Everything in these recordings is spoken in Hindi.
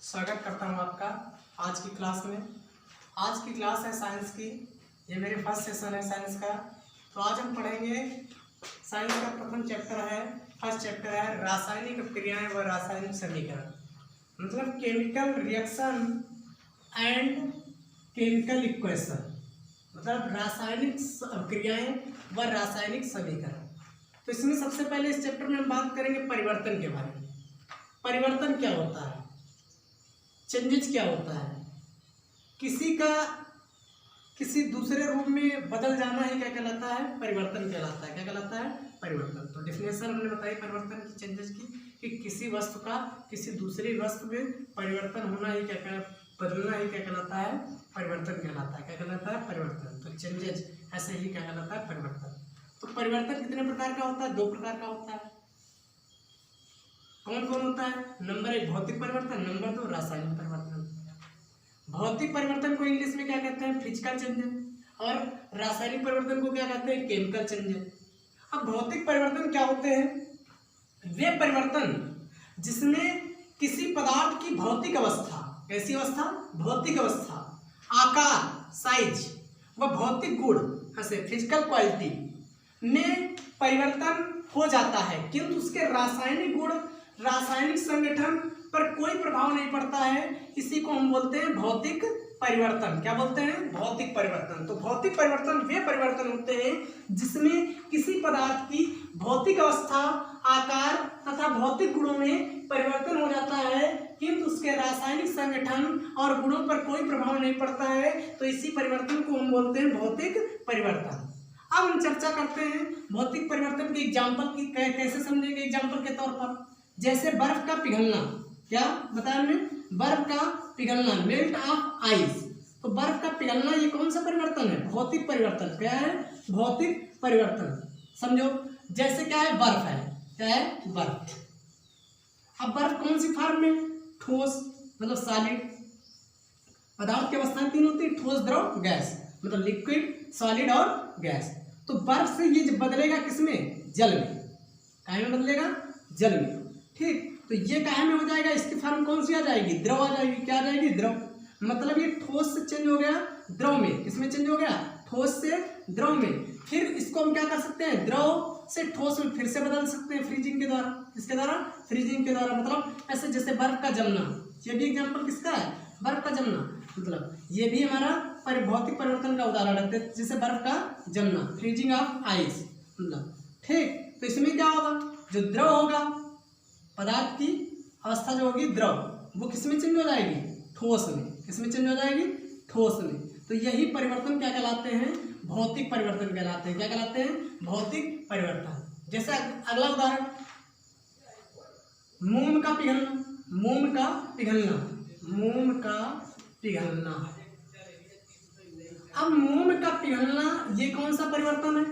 स्वागत करता हूँ आपका आज की क्लास में। आज की क्लास है साइंस की, ये मेरे फर्स्ट सेशन है साइंस का। तो आज हम पढ़ेंगे साइंस का फर्स्ट चैप्टर है रासायनिक क्रियाएं व रासायनिक समीकरण, मतलब chemical reaction and chemical equation, मतलब रासायनिक क्रियाएं व रासायनिक समीकरण। तो इसमें सबसे पहले इस चैप्टर में हम बात करेंगे परिवर्तन के बारे में। परिवर्तन क्या होता है, चेंजेस क्या होता है, किसी का किसी दूसरे रूप में बदल जाना ही क्या कहलाता है, परिवर्तन कहलाता है। क्या कहलाता है, परिवर्तन। तो डेफिनेशन हमने बताई परिवर्तन की, चेंजेस की, कि किसी वस्तु का किसी दूसरी वस्तु में परिवर्तन होना ही क्या बदलना ही क्या कहलाता है, परिवर्तन कहलाता है। क्या कहलाता है, परिवर्तन। तो चेंजेस ऐसे ही क्या कहलाता है, परिवर्तन। तो परिवर्तन कितने प्रकार का होता है, दो प्रकार का होता है। कौन कौन होता है, नंबर एक भौतिक परिवर्तन, नंबर दो रासायनिक परिवर्तन। भौतिक परिवर्तन को इंग्लिश में क्या कहते हैं, फिजिकल चेंजेस, और रासायनिक परिवर्तन को क्या कहते हैं, केमिकल चेंजेस। अब भौतिक परिवर्तन क्या होते हैं, वे परिवर्तन जिसमें किसी पदार्थ की भौतिक अवस्था, कैसी अवस्था, भौतिक अवस्था, आकार, साइज व भौतिक गुण ऐसे फिजिकल क्वालिटी में परिवर्तन हो जाता है, किंतु उसके रासायनिक गुण, रासायनिक संगठन पर कोई प्रभाव नहीं पड़ता है। इसी को हम बोलते हैं भौतिक परिवर्तन। क्या बोलते हैं, भौतिक परिवर्तन। तो भौतिक परिवर्तन वे परिवर्तन होते हैं जिसमें किसी पदार्थ की भौतिक अवस्था, आकार तथा भौतिक गुणों में परिवर्तन हो जाता है, किंतु उसके रासायनिक संगठन और गुणों पर कोई प्रभाव नहीं पड़ता है। तो इसी परिवर्तन को हम बोलते हैं भौतिक परिवर्तन। अब हम चर्चा करते हैं भौतिक परिवर्तन के एग्जाम्पल की, कैसे समझेंगे एग्जाम्पल के तौर पर। जैसे बर्फ का पिघलना, क्या बताया हमने, बर्फ का पिघलना, मेल्ट ऑफ आइस। तो बर्फ का पिघलना ये कौन सा परिवर्तन है, भौतिक परिवर्तन। क्या है, भौतिक परिवर्तन। समझो, जैसे क्या है, बर्फ है, क्या है, बर्फ। अब बर्फ कौन सी फॉर्म में, ठोस मतलब सॉलिड। पदार्थ की अवस्थाएं तीन होती है, ठोस, द्रव, गैस, मतलब लिक्विड, सॉलिड और गैस। तो बर्फ से ये बदलेगा किसमें, जल में। काहे में बदलेगा, जल में। ठीक, तो ये काहे में हो जाएगा, इसकी फॉर्म कौन सी आ जाएगी, द्रव आ जाएगी। क्या आ जाएगी, द्रव। मतलब ये ठोस से चेंज हो गया द्रव में। किसमें चेंज हो गया, ठोस से द्रव में। फिर इसको हम क्या कर सकते हैं, द्रव से ठोस में फिर से बदल सकते हैं, फ्रीजिंग के द्वारा। किसके द्वारा, फ्रीजिंग के द्वारा। मतलब ऐसे जैसे बर्फ का जमना, ये भी एग्जाम्पल किसका है, बर्फ का जमना। मतलब ये भी हमारा भौतिक परिवर्तन का उदाहरण है, जैसे बर्फ का जमना, फ्रीजिंग ऑफ आइस। मतलब ठीक, तो इसमें क्या होगा, जो द्रव होगा, पदार्थ की अवस्था जो होगी द्रव, वो किसमें चेंज हो जाएगी, ठोस में। किसमें चेंज हो जाएगी, ठोस में। तो यही परिवर्तन क्या कहलाते हैं, भौतिक परिवर्तन कहलाते हैं। क्या कहलाते हैं, भौतिक परिवर्तन। जैसे अगला उदाहरण, मोम का पिघलना। मोम का पिघलना, मोम का पिघलना। अब मोम का पिघलना ये कौन सा परिवर्तन है,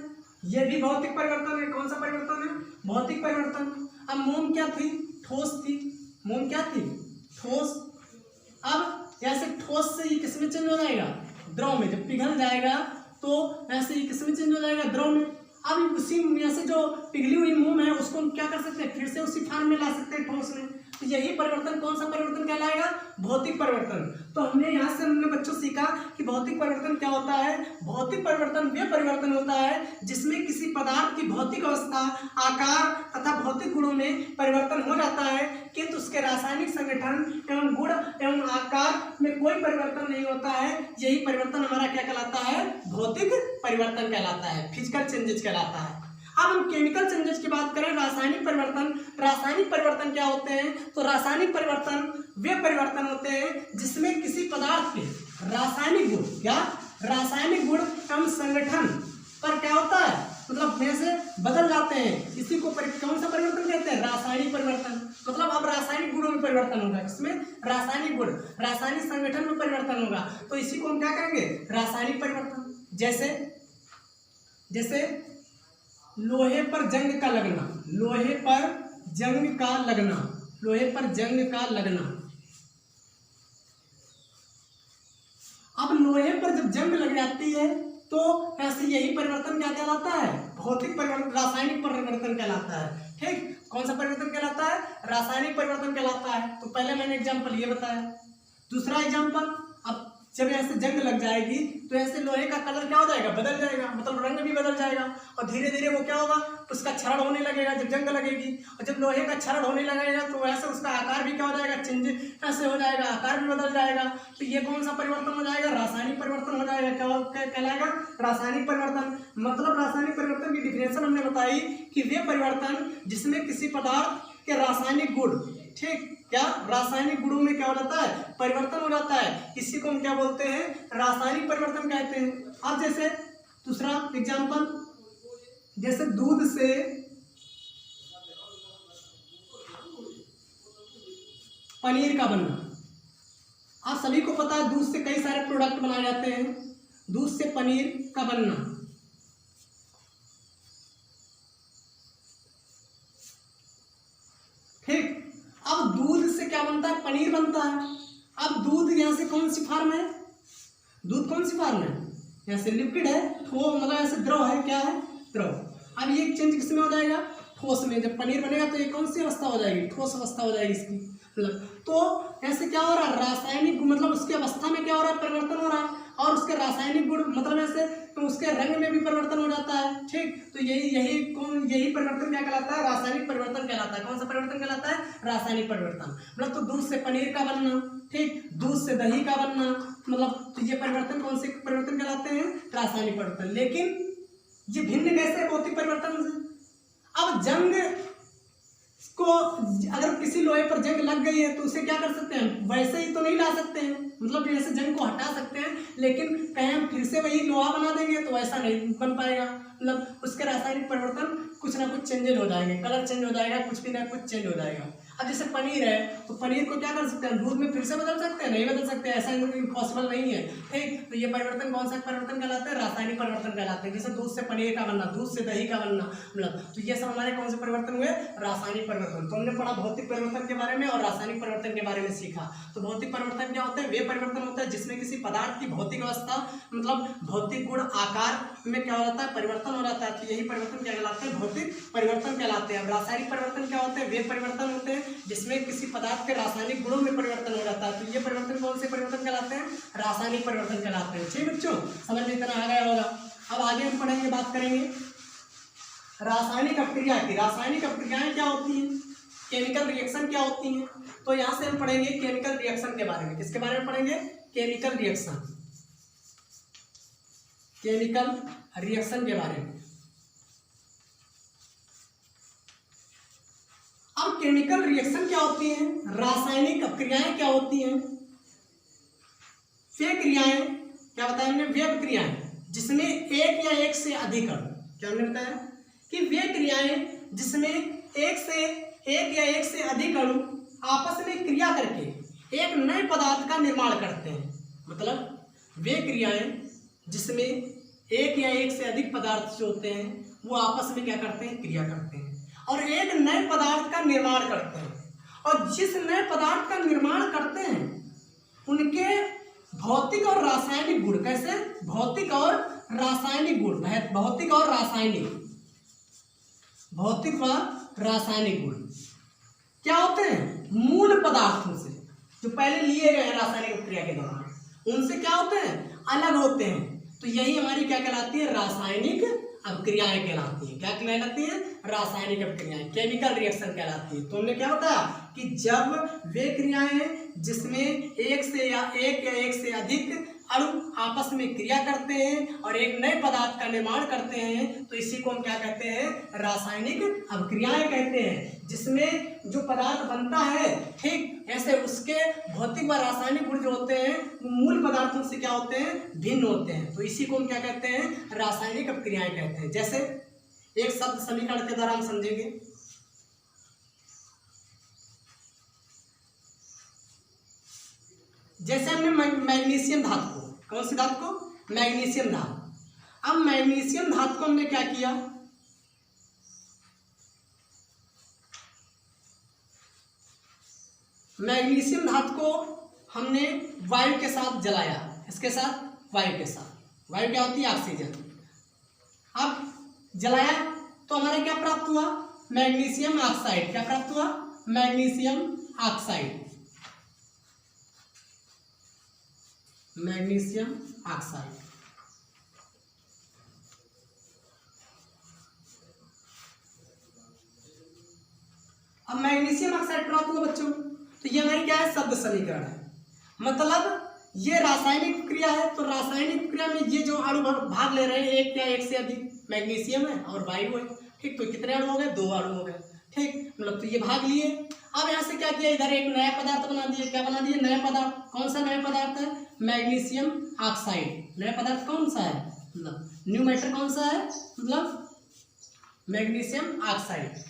ये भी भौतिक परिवर्तन है। कौन सा परिवर्तन है, भौतिक परिवर्तन। अब मोम क्या थी, ठोस थी। मोम क्या थी, ठोस। अब ऐसे ठोस से ये किसमें चेंज हो जाएगा, द्रव में। जब पिघल जाएगा तो ऐसे ही किसमें चेंज हो जाएगा, द्रव में। अब उसी में से जो पिघली हुई मोम है उसको हम क्या कर सकते हैं, फिर से उसी फॉर्म में ला सकते हैं, ठोस में। तो यही परिवर्तन कौन सा परिवर्तन कहलाएगा, भौतिक परिवर्तन। तो हमने यहाँ से हमने बच्चों सीखा कि भौतिक परिवर्तन क्या होता है। भौतिक परिवर्तन वे परिवर्तन होता है जिसमें किसी पदार्थ की भौतिक अवस्था, आकार तथा भौतिक गुणों में परिवर्तन हो जाता है, किंतु उसके रासायनिक संगठन एवं गुण एवं आकार में कोई परिवर्तन नहीं होता है। यही परिवर्तन हमारा क्या कहलाता है, भौतिक परिवर्तन कहलाता है, फिजिकल चेंजेस कहलाता है। अब हम केमिकल चेंजेस की बात करें, रासायनिक परिवर्तन। रासायनिक परिवर्तन क्या होते हैं, तो रासायनिक परिवर्तन वे परिवर्तन होते हैं जिसमें किसी पदार्थ के रासायनिक गुण, क्या, रासायनिक गुण एवं संगठन पर क्या होता है, मतलब में से बदल जाते हैं। इसी को कौन सा परिवर्तन कहते हैं, रासायनिक परिवर्तन। मतलब अब रासायनिक गुणों में परिवर्तन होगा, इसमें रासायनिक गुण, रासायनिक संगठन में परिवर्तन होगा, तो इसी को हम क्या कहेंगे, रासायनिक परिवर्तन। जैसे लोहे पर जंग का लगना, लोहे पर जंग का लगना, लोहे पर जंग का लगना। अब लोहे पर जब जंग लग जाती है तो ऐसे यही परिवर्तन क्या कहलाता है, भौतिक परिवर्तन, रासायनिक परिवर्तन कहलाता है। ठीक, कौन सा परिवर्तन कहलाता है? रासायनिक परिवर्तन कहलाता है। तो पहले मैंने एग्जाम्पल ये बताया। दूसरा एग्जाम्पल, अब जब ऐसे जंग लग जाएगी तो ऐसे लोहे का कलर क्या हो जाएगा? बदल जाएगा, मतलब रंग भी बदल जाएगा और धीरे धीरे वो क्या होगा? उसका क्षरण होने लगेगा जब जंग लगेगी। और जब लोहे का क्षरण होने लगेगा तो ऐसे उसका आकार भी क्या हो जाएगा? चेंज ऐसे हो जाएगा, आकार भी बदल जाएगा। तो ये कौन सा परिवर्तन हो जाएगा? रासायनिक परिवर्तन हो जाएगा। क्या कहलाएगा? रासायनिक परिवर्तन। मतलब रासायनिक परिवर्तन की डिफिनेशन हमने बताई कि वे परिवर्तन जिसमें किसी पदार्थ के रासायनिक गुण, ठीक, क्या रासायनिक गुणों में क्या हो जाता है? परिवर्तन हो जाता है। इसी को हम क्या बोलते हैं? रासायनिक परिवर्तन कहते हैं। अब जैसे दूसरा एग्जांपल, जैसे दूध से पनीर का बनना। आप सभी को पता है दूध से कई सारे प्रोडक्ट बनाए जाते हैं। दूध से पनीर का बनना, ठीक। अब दूध से क्या बनता है? पनीर बनता है। अब दूध यहाँ से कौन सी फॉर्म है? दूध कौन सी फॉर्म है? यहाँ से लिक्विड है, मतलब ऐसे द्रव है। क्या है? द्रव। अब ये चेंज किसमें हो जाएगा? ठोस में। जब पनीर बनेगा तो ये कौन सी अवस्था हो जाएगी? ठोस अवस्था हो जाएगी इसकी। मतलब तो ऐसे क्या हो रहा है? रासायनिक, मतलब उसकी अवस्था में क्या हो रहा है? परिवर्तन हो रहा है। और उसके रासायनिक गुण, मतलब ऐसे तो उसके रंग में भी परिवर्तन हो जाता है, ठीक। तो यही परिवर्तन क्या कहलाता है? रासायनिक परिवर्तन कहलाता है। कौन सा परिवर्तन कहलाता है? रासायनिक परिवर्तन। मतलब तो दूध से पनीर का बनना, ठीक, दूध से दही का बनना, मतलब तो ये परिवर्तन कौन से परिवर्तन कहलाते हैं? रासायनिक परिवर्तन। लेकिन ये भिन्न कैसे है भौतिक परिवर्तन से? अब जंग को, अगर किसी लोहे पर जंग लग गई है तो उसे क्या कर सकते हैं? वैसे ही तो नहीं ला सकते हैं, मतलब जैसे जंग को हटा सकते हैं, लेकिन कहीं हम फिर से वही लोहा बना देंगे तो ऐसा नहीं बन पाएगा। मतलब उसके रासायनिक परिवर्तन कुछ ना कुछ चेंजेज हो जाएंगे, कलर चेंज हो जाएगा, कुछ भी ना कुछ चेंज हो जाएगा। अब जैसे पनीर है तो पनीर को क्या कर सकते हैं? दूध में फिर से बदल सकते हैं? नहीं बदल सकते, ऐसा इम्पॉसिबल नहीं है, ठीक। तो ये परिवर्तन कौन सा परिवर्तन कहलाते हैं? रासायनिक परिवर्तन कहलाते हैं। जैसे दूध से पनीर का बनना, दूध से दही का बनना, मतलब तो ये सब हमारे कौन से परिवर्तन हुए? रासायनिक परिवर्तन। तो हमने पढ़ा भौतिक परिवर्तन के बारे में और रासायनिक परिवर्तन के बारे में सीखा। तो भौतिक परिवर्तन क्या होता है? वे परिवर्तन होता है जिसमें किसी पदार्थ की भौतिक अवस्था, मतलब भौतिक गुण, आकार में क्या हो जाता है? परिवर्तन हो जाता है। तो यही परिवर्तन क्या कहलाते हैं? भौतिक परिवर्तन कहलाते हैं। अब रासायनिक परिवर्तन क्या होते हैं? वे परिवर्तन होते हैं जिसमें किसी पदार्थ के रासायनिक गुणों में परिवर्तन हो जाता है। तो ये परिवर्तन कौन से परिवर्तन कहलाते हैं? रासायनिक परिवर्तन कहलाते हैं। ठीक बच्चों, समझ में इतना आ गया होगा। अब आगे हम पढ़ेंगे, बात करेंगे रासायनिक अपक्रिया की। रासायनिक अपक्रियाएं क्या होती हैं? केमिकल रिएक्शन क्या होती हैं? तो यहां से हम पढ़ेंगे केमिकल रिएक्शन के बारे में। किसके बारे में पढ़ेंगे? Chemical reaction. केमिकल रिएक्शन के बारे में। अब केमिकल रिएक्शन क्या होती है? रासायनिक अपक्रियाएं क्या होती हैं? वे क्रियाएं, क्या बताया हमने? वे क्रियाएं जिसमें एक या एक से अधिक अणु, क्या हमने बताया कि वे क्रियाएं जिसमें एक या एक से अधिक अणु आपस में क्रिया करके एक नए पदार्थ का निर्माण करते हैं। मतलब वे क्रियाएं जिसमें एक या एक से अधिक पदार्थ जो होते हैं वो आपस में क्या करते हैं? क्रिया करते हैं और एक नए पदार्थ का निर्माण करते हैं। और जिस नए पदार्थ का निर्माण करते हैं उनके भौतिक और रासायनिक गुण, कैसे? भौतिक और रासायनिक गुण, भौतिक और रासायनिक, भौतिक व रासायनिक गुण क्या होते हैं? मूल पदार्थों से जो पहले लिए गए हैं रासायनिक प्रक्रिया के दौरान, उनसे क्या होते हैं? अलग होते हैं। तो यही हमारी क्या कहलाती है? रासायनिक अपक्रियाएं कहलाती हैं। क्या कहलाती हैं? रासायनिक अपक्रियाएं, केमिकल रिएक्शन कहलाती है। तो हमने क्या बताया कि जब वे क्रियाएं जिसमें एक या एक से अधिक अणु आपस में क्रिया करते हैं और एक नए पदार्थ का निर्माण करते हैं तो इसी को हम क्या कहते हैं? रासायनिक अपक्रियाएं कहते हैं। जिसमें जो पदार्थ बनता है, ठीक, ऐसे उसके भौतिक व रासायनिक गुण जो होते हैं वो मूल पदार्थों से क्या होते हैं? भिन्न होते हैं। तो इसी को हम क्या कहते हैं? रासायनिक अपक्रियाएं कहते हैं। जैसे एक शब्द समीकरण के द्वारा हम समझेंगे। जैसे हमने मैग्नीशियम धातु को, कौन सी धातु को? मैग्नीशियम धातु। अब मैग्नीशियम धातु को हमने क्या किया? मैग्नीशियम धातु को हमने वायु के साथ जलाया। इसके साथ, वायु के साथ। वायु क्या होती है? ऑक्सीजन। अब जलाया तो हमारा क्या प्राप्त हुआ? Magnesium oxide. क्या प्राप्त हुआ? Magnesium oxide. Magnesium oxide. अब मैग्नीशियम ऑक्साइड प्राप्त हुआ बच्चों, तो ये हमारी क्या है? शब्द समीकरण है। मतलब ये रासायनिक क्रिया है, तो रासायनिक क्रिया में ये जो अणु भाग ले रहे हैं, एक या एक से अधिक मैग्नीशियम है और वायु है, ठीक। तो कितने अणु हो गए? 2 अणु हो गए, ठीक। मतलब तो ये भाग लिए। अब यहाँ से क्या किया? इधर एक नया पदार्थ बना दिया। क्या बना दिया? नया पदार्थ। कौन सा नया पदार्थ है? Magnesium oxide. नया पदार्थ कौन सा है? मतलब न्यू मैटर कौन सा है? मतलब मैग्नीशियम ऑक्साइड।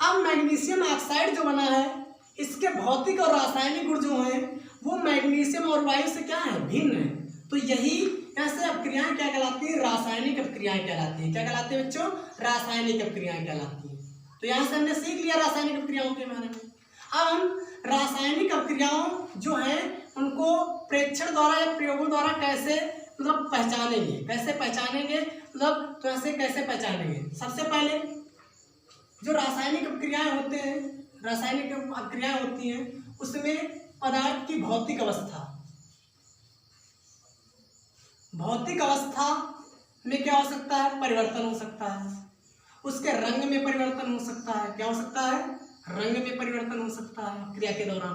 अब मैग्नीशियम ऑक्साइड जो बना है, इसके भौतिक और रासायनिक गुण जो हैं वो मैग्नीशियम और वायु से क्या है? भिन्न है। तो यही ऐसे अपक्रियाएं क्या कहलाती हैं? रासायनिक अपक्रियाएं कहलाती हैं। क्या कहलाती है बच्चों? रासायनिक अपक्रियाएं कहलाती हैं। तो यहाँ से हमने सीख लिया रासायनिक अपक्रियाओं के बारे में। अब हम रासायनिक अपक्रियाओं जो हैं उनको प्रेक्षण द्वारा या प्रयोगों द्वारा कैसे मतलब पहचानेंगे? कैसे पहचानेंगे? मतलब तो ऐसे कैसे पहचानेंगे? सबसे पहले जो रासायनिक अपक्रियाएं होते हैं, रासायनिक अपक्रियाएं होती हैं, उसमें पदार्थ की भौतिक अवस्था, भौतिक अवस्था में क्या हो सकता है? परिवर्तन हो सकता है। उसके रंग में परिवर्तन हो सकता है। क्या हो सकता है? रंग में परिवर्तन हो सकता है क्रिया के दौरान।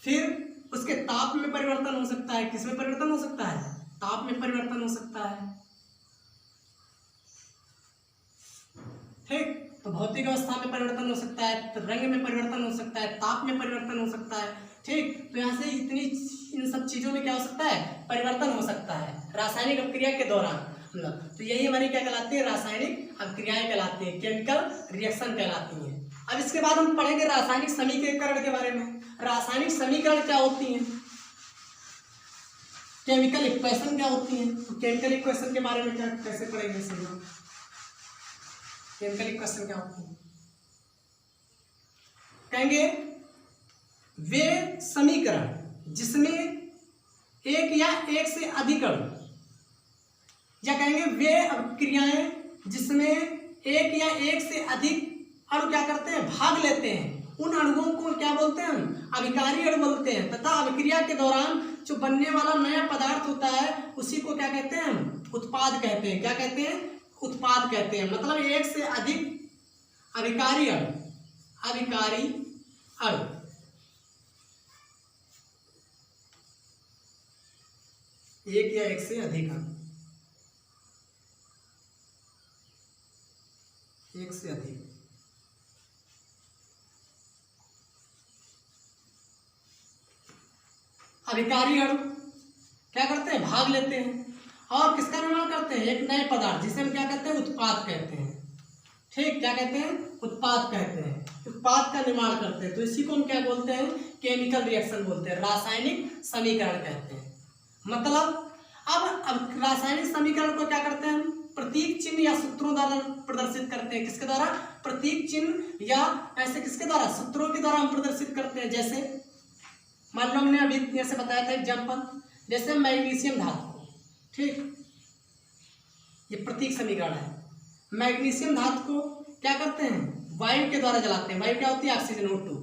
फिर उसके ताप में परिवर्तन हो सकता है। किस में परिवर्तन हो सकता है? ताप में परिवर्तन हो सकता है, ठीक। तो भौतिक अवस्था में परिवर्तन हो सकता है, तो रंग में परिवर्तन हो सकता है, ताप में परिवर्तन हो सकता है, ठीक। तो यहाँ से इतनी इन सब चीजों में क्या हो सकता है? परिवर्तन हो सकता है रासायनिक अपक्रिया के दौरान। मतलब तो यही हमारी क्या कहलाती है? रासायनिक अपक्रियाएं कहलाती है, केमिकल रिएक्शन कहलाती हैं। अब इसके बाद हम पढ़ेंगे रासायनिक समीकरण के बारे में। रासायनिक समीकरण क्या होती हैं? केमिकल इक्वेशन क्या होती हैं? तो केमिकल इक्वेशन के बारे में क्या कैसे पढ़ेंगे? समझो केमिकल इक्वेशन क्या होती है? कहेंगे वे समीकरण जिसमें एक या एक से अधिक अणु, या कहेंगे वे अपक्रियाएं जिसमें एक या एक से अधिक अणु क्या करते हैं? भाग लेते हैं। उन अणुओं को क्या बोलते हैं? हम अभिकारी अणु बोलते हैं। तथा अभिक्रिया के दौरान जो बनने वाला नया पदार्थ होता है उसी को क्या कहते हैं? हम उत्पाद कहते हैं। क्या कहते हैं? उत्पाद कहते हैं। मतलब एक से अधिक अभिकारी अणु, अभिकारी अणु, एक या एक से अधिक अणु, एक से अधिक। अभिकारी अणु क्या करते हैं? भाग लेते हैं और किसका निर्माण करते हैं? एक नए पदार्थ, जिसे हम क्या कहते हैं? उत्पाद कहते हैं, ठीक। क्या कहते हैं? उत्पाद कहते हैं। उत्पाद का निर्माण करते हैं, तो इसी को हम क्या बोलते हैं? केमिकल रिएक्शन बोलते हैं, रासायनिक समीकरण कहते हैं। मतलब अब रासायनिक समीकरण को क्या करते हैं? हम प्रतीक चिन्ह या सूत्रों द्वारा प्रदर्शित करते हैं। किसके द्वारा? प्रतीक चिन्ह या ऐसे किसके द्वारा? सूत्रों के द्वारा हम प्रदर्शित करते हैं। जैसे मान लो हमने अभी जैसे बताया था एग्जाम्पल, जैसे मैग्नीशियम धातु, ठीक। ये प्रतीक समीकरण है। मैग्नीशियम धातु को क्या करते हैं? वायु के द्वारा जलाते हैं। वायु क्या होती है? ऑक्सीजन O2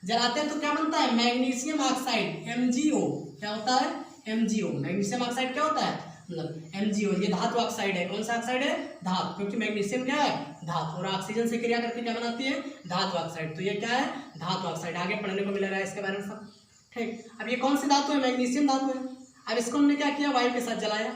जलाते हैं तो क्या बनता है? Magnesium oxide MgO। क्या होता है? MgO। मैग्नीशियम ऑक्साइड क्या होता है? मतलब MgO। ये धातु ऑक्साइड है। कौन सा ऑक्साइड है? धातु, क्योंकि मैग्नीशियम क्या है? धातु, और ऑक्सीजन से क्रिया करके क्या बनाती है? धातु ऑक्साइड। तो ये क्या है? धातु ऑक्साइड। आगे पढ़ने को मिलेगा इसके बारे में सब, ठीक। अब ये कौन सी धातु है? मैग्नीशियम धातु है। अब इसको हमने क्या किया? वायु के साथ जलाया।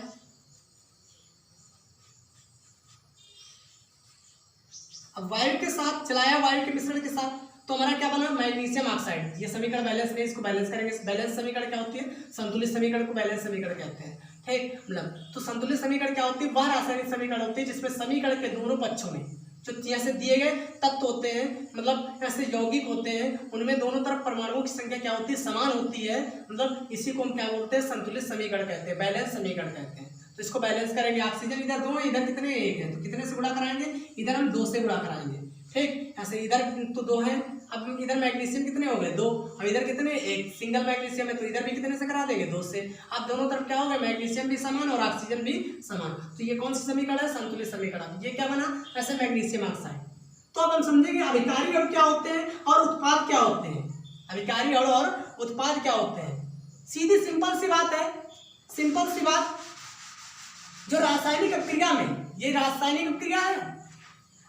अब वायु के साथ जलाया, वायु के मिश्रण के साथ, तो हमारा क्या बना? Magnesium oxide. ये समीकरण बैलेंस नहीं, इसको बैलेंस करेंगे। बैलेंस समीकरण क्या होती है? संतुलित समीकरण को बैलेंस समीकरण कहते हैं, ठीक। मतलब तो संतुलित समीकरण क्या होती है? वह रासायनिक समीकरण होती है जिसमें समीकरण के दोनों पक्षों में जो जैसे दिए गए तत्व होते हैं, मतलब ऐसे यौगिक होते हैं, उनमें दोनों तरफ परमाणुओं की संख्या क्या होती है? समान होती है। मतलब इसी को हम क्या बोलते हैं? संतुलित समीकरण कहते हैं, बैलेंस समीकरण कहते हैं। तो इसको बैलेंस करेंगे। ऑक्सीजन इधर 2 है, इधर कितने? 1 है, तो कितने से गुणा कराएंगे? इधर हम 2 से गुणा कराएंगे, ठीक। ऐसे इधर तो 2 है, अब इधर मैग्नीशियम कितने हो गए 2, अब इधर कितने, एक सिंगल मैग्नीशियम है तो इधर भी कितने से करा देंगे 2 से। अब दोनों तरफ क्या होगा, मैग्नीशियम भी समान और ऑक्सीजन भी समान, तो ये कौन सी समीकरण है, संतुलित समीकरण। ये क्या बना, ऐसे मैग्नीशियम ऑक्साइड। तो अब हम समझेंगे अभिकारी अणु क्या होते हैं और उत्पाद क्या होते हैं। अभिकारी अणु और उत्पाद क्या होते हैं, सीधी सिंपल सी बात है, सिंपल सी बात। जो रासायनिक अभिक्रिया में, ये रासायनिक अभिक्रिया है,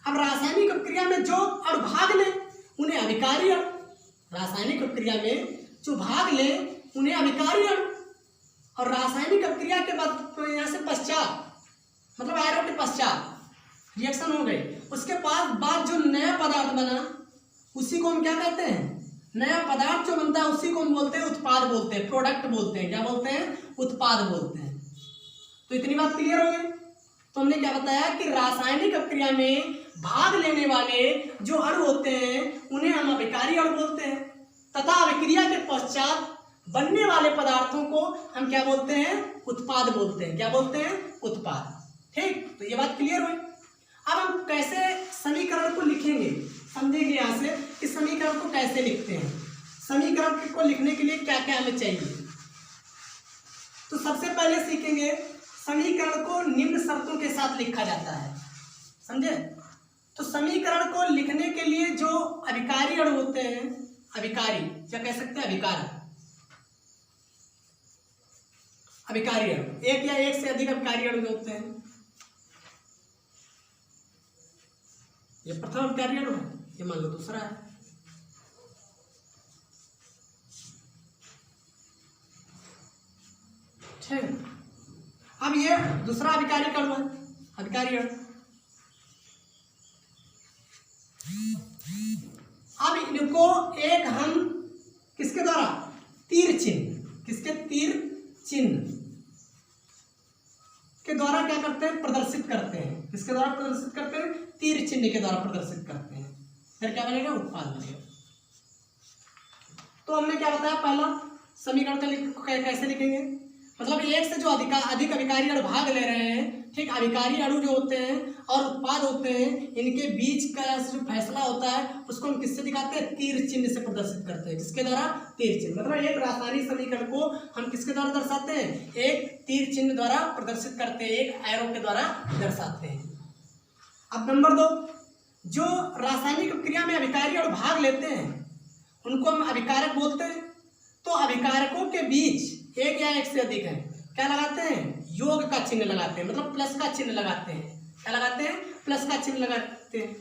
अब रासायनिक अभिक्रिया में जो अणु भाग ले उन्हें अभिकारी अणु, रासायनिक अभिक्रिया में जो भाग ले उन्हें अभिकारी अणु, और रासायनिक अभिक्रिया के बाद तो यहाँ से पश्चात मतलब एरो के पश्चात रिएक्शन हो गई, उसके बाद जो नया पदार्थ बना उसी को हम क्या कहते हैं, नया पदार्थ जो बनता है उसी को हम बोलते हैं उत्पाद बोलते हैं, प्रोडक्ट बोलते हैं, क्या बोलते हैं, उत्पाद बोलते हैं। तो इतनी बात क्लियर हो गई। तो हमने क्या बताया कि रासायनिक अभिक्रिया में भाग लेने वाले जो अणु होते हैं उन्हें हम अभिकारी अणु बोलते हैं, तथा अभिक्रिया के पश्चात बनने वाले पदार्थों को हम क्या बोलते हैं, उत्पाद बोलते हैं, क्या बोलते हैं, उत्पाद। ठीक, तो ये बात क्लियर हुई। अब हम कैसे समीकरण को लिखेंगे, समझेंगे यहाँ से कि समीकरण को कैसे लिखते हैं, समीकरण को लिखने के लिए क्या क्या हमें चाहिए। तो सबसे पहले सीखेंगे समीकरण को निम्न शर्तों के साथ लिखा जाता है, समझे। तो समीकरण को लिखने के लिए जो अभिकारी अणु होते हैं, अभिकारी क्या कह सकते हैं, अभिकारी अणु, एक या एक से अधिक अभिकारी अणु होते हैं। ये प्रथम अभिकारी अणु है, ये मान लो दूसरा है। ठीक, अब ये दूसरा अभिकारी अणु है, अभिकारी अणु। अब इनको एक हम किसके द्वारा, तीर चिन्ह, किसके, तीर चिन्ह के द्वारा क्या करते हैं, प्रदर्शित करते हैं। किसके द्वारा प्रदर्शित करते हैं, तीर चिन्ह के द्वारा प्रदर्शित करते हैं। फिर क्या बनेगा, उत्पाद बनेगा। तो हमने क्या बताया, पहला समीकरण को कैसे लिखेंगे, मतलब एक से जो अधिक अभिकारी अणु भाग ले रहे हैं, ठीक, अभिकारी अणु जो होते हैं और उत्पाद होते हैं, इनके बीच का जो फैसला होता है उसको हम किससे दिखाते हैं, तीर चिन्ह से प्रदर्शित करते हैं। किसके द्वारा, तीर चिन्ह। मतलब एक रासायनिक समीकरण को हम किसके द्वारा दर्शाते हैं, एक तीर चिन्ह द्वारा प्रदर्शित करते हैं, एक एरो के द्वारा दर्शाते हैं। अब नंबर 2, जो रासायनिक क्रिया में अभिकारी अणु भाग लेते हैं उनको हम अभिकारक बोलते हैं। तो अभिकारकों के बीच एक या एक से अधिक है, क्या लगाते हैं, योग का चिन्ह लगाते हैं, मतलब प्लस का चिन्ह लगाते हैं। क्या लगाते हैं, प्लस का चिन्ह लगाते हैं,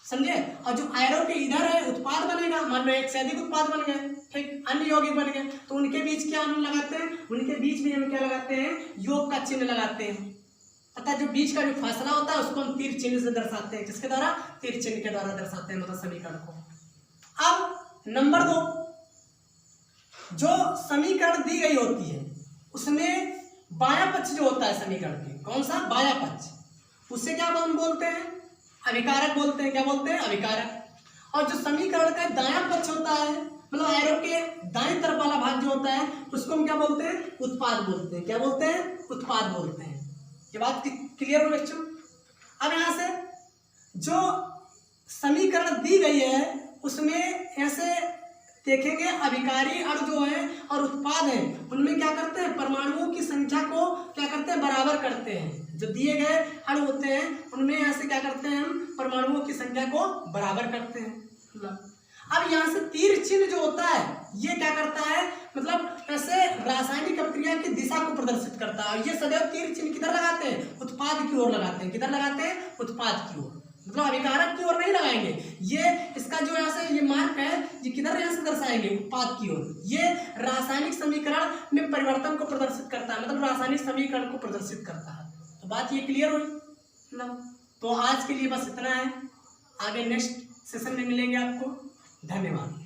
समझे। और जो एरो के इधर है उत्पाद बनेगा, मान लो एक से अधिक उत्पाद बन गए, ठीक, अन्य यौगिक बन गए, तो उनके बीच क्या हम लगाते हैं, उनके बीच में हम क्या लगाते हैं, योग का चिन्ह लगाते हैं। अतः जो बीच का जो फैसला होता है उसको हम तीर चिन्ह से दर्शाते हैं। किसके द्वारा, तीर चिन्ह के द्वारा दर्शाते हैं, मतलब समीकरण को। अब नंबर 2, जो समीकरण दी गई होती है उसमें बायां पक्ष जो होता है समीकरण के, कौन सा, बायां पक्ष, उससे क्या हम बोलते हैं, अभिकारक बोलते हैं। क्या बोलते हैं, अभिकारक। और जो समीकरण का दायां पक्ष होता है, मतलब एरो के दाएं तरफ वाला भाग जो होता है उसको हम क्या बोलते हैं, उत्पाद बोलते हैं। क्या बोलते हैं, उत्पाद बोलते हैं। ये बात क्लियर हो बच्चों। अब यहाँ से जो समीकरण दी गई है उसमें ऐसे देखेंगे अभिकारी अणु जो है और उत्पाद है उनमें क्या करते हैं, परमाणुओं की संख्या को क्या करते हैं, बराबर करते हैं। जो दिए गए अणु होते हैं उनमें ऐसे क्या करते हैं, हम परमाणुओं की संख्या को बराबर करते हैं। अब यहाँ से तीर चिन्ह जो होता है ये क्या करता है, मतलब ऐसे रासायनिक अभिक्रिया की दिशा को प्रदर्शित करता है। और ये सदैव तीर चिन्ह किधर लगाते हैं, उत्पाद की ओर लगाते हैं। किधर लगाते हैं, उत्पाद की ओर, मतलब अभिकारक की ओर नहीं लगाएंगे। ये इसका जो यहाँ से ये मार्क है ये किधर यहाँ से दर्शाएंगे, उत्पाद की ओर। ये रासायनिक समीकरण में परिवर्तन को प्रदर्शित करता है, मतलब रासायनिक समीकरण को प्रदर्शित करता है। तो बात ये क्लियर हुई, मतलब। तो आज के लिए बस इतना है, आगे नेक्स्ट सेशन में मिलेंगे आपको। धन्यवाद।